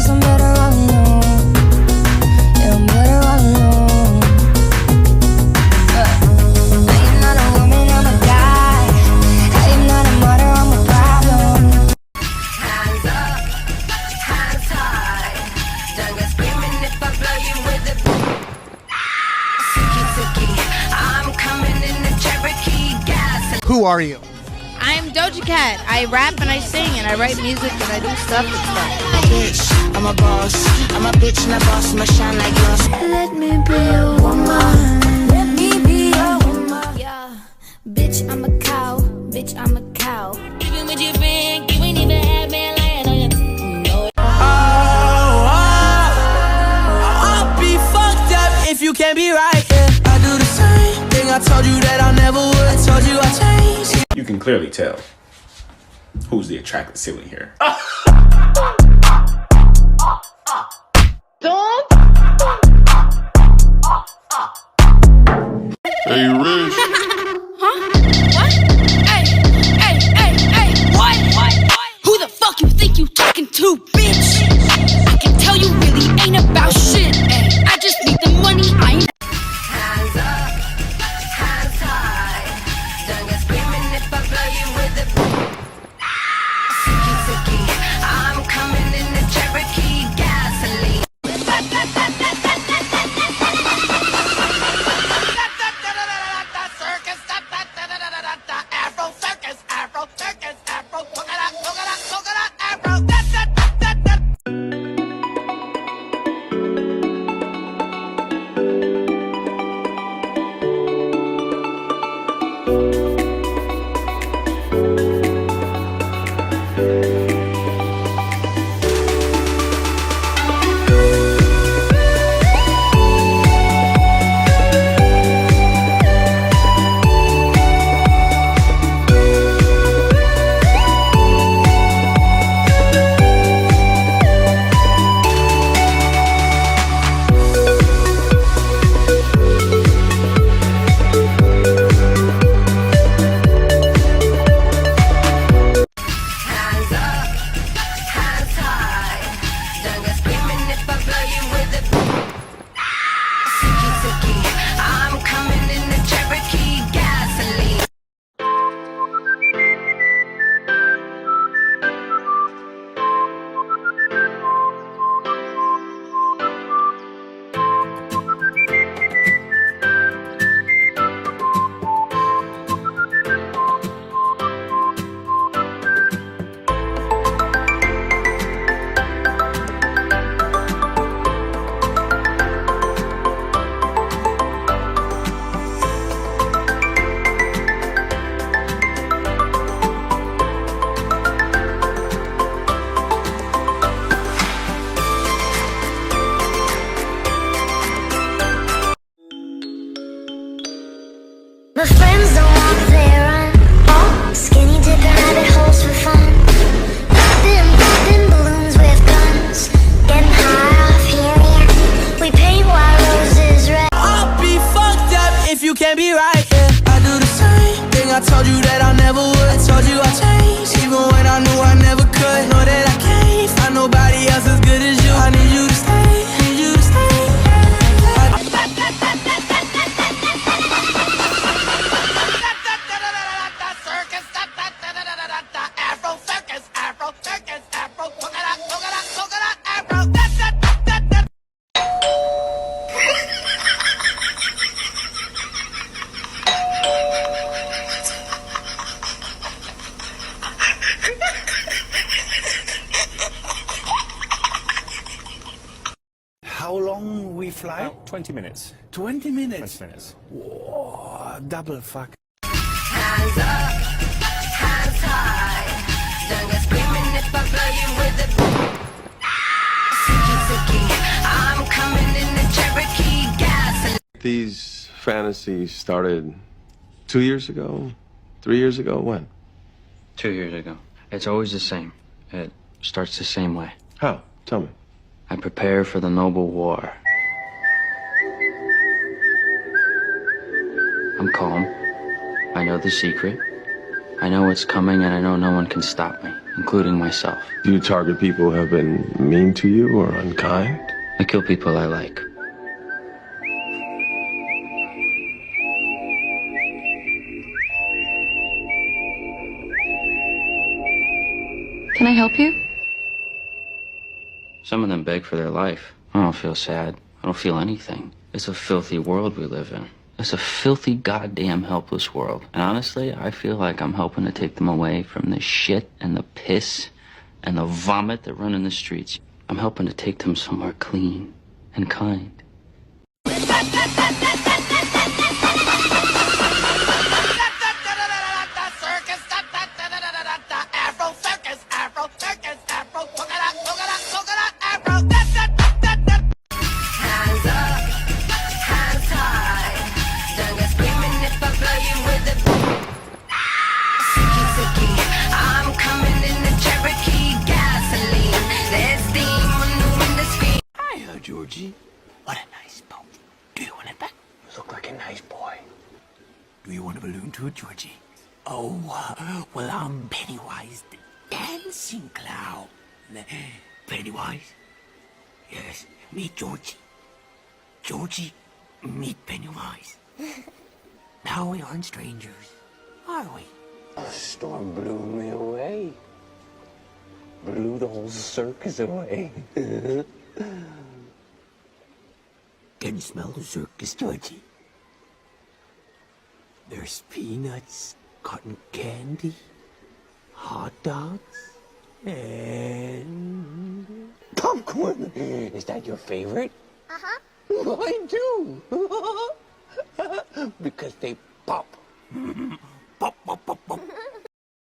I'm better all alone. Yeah, I'm better all alone. I am not a woman, I'm a guy. I am not a martyr, I'm a problem. Hands up, hands high. Don't go screaming if I blow you with a Suki, I'm coming in the Cherokee gas. Who are you? I'm Doja Cat. I rap and I sing and I write music and I do stuff and stuff. Bitch, I'm a boss. I'm a bitch and a boss. I'ma shine like gloss. Let me be a woman. Let me be a woman. Yeah, bitch, I'm a cow. Bitch, I'm a cow. Even with your friend, you ain't even had man lying on you. No. I'll be fucked up if you can't be right. Yeah, I do the same thing. I told you that I never would. I told you I changed. You can clearly tell who's the attractive sibling here. Don't. Hey, Rich. Huh? What? Hey, what? Who the fuck you think you talking to, bitch? I can tell you really ain't about shit. Ay, I just need the money, I ain't. Hands up, hands high. Don't go screaming if I blow you with a Suki, I'm coming in the Cherokee gasoline. Afro circus, Afro circus, Afro coconut, Afro. Hands up, hands high. Don't go screaming if I blow you with a Suki, I'm coming in the Cherokee gasoline. My friends don't want to play run. Skinny dipping rabbit holes for fun. Popping balloons with guns. Getting high off helium. We paint white roses red. I'll be fucked up if you can't be right. Yeah, I do the same thing. I told you that I never would. I told you I changed, even when I knew I never could. Know that I can't find nobody else as good as you. I need you to stay. Need you to stay. Afro circus, Afro circus, Afro coconut, Afro. How long we fly? About 20 minutes. 20 minutes. 20 minutes. Whoa, double fuck. Hands up, hands high. Don't go screaming if I blow you with a Suki, I'm coming in the Cherokee gasoline. These fantasies started 2 years ago, 3 years ago. When? 2 years ago. It's always the same. It starts the same way. How? Tell me. I prepare for the noble war. I'm calm. I know the secret. I know what's coming, and I know no one can stop me, including myself. Do you target people who have been mean to you or unkind? I kill people I like. Can I help you? Some of them beg for their life. I don't feel sad. I don't feel anything. It's a filthy world we live in. It's a filthy, goddamn helpless world. And honestly, I feel like I'm helping to take them away from the shit and the piss and the vomit that run in the streets. I'm helping to take them somewhere clean and kind. I'm coming in the Cherokee gasoline. There's steam maneuvering the speed. Hiya, Georgie. What a nice boat. Do you want it back? You look like a nice boy. Do you want a balloon too, Georgie? Oh, well, I'm Pennywise the dancing clown. Pennywise? Yes, meet Georgie. Georgie, meet Pennywise. Now we aren't strangers, are we? A storm blew me away. Blew the whole circus away. Can you smell the circus, Georgie? There's peanuts, cotton candy, hot dogs, and Popcorn! Is that your favorite? Uh-huh. Mine too! Because they pop. pop, pop, pop, pop.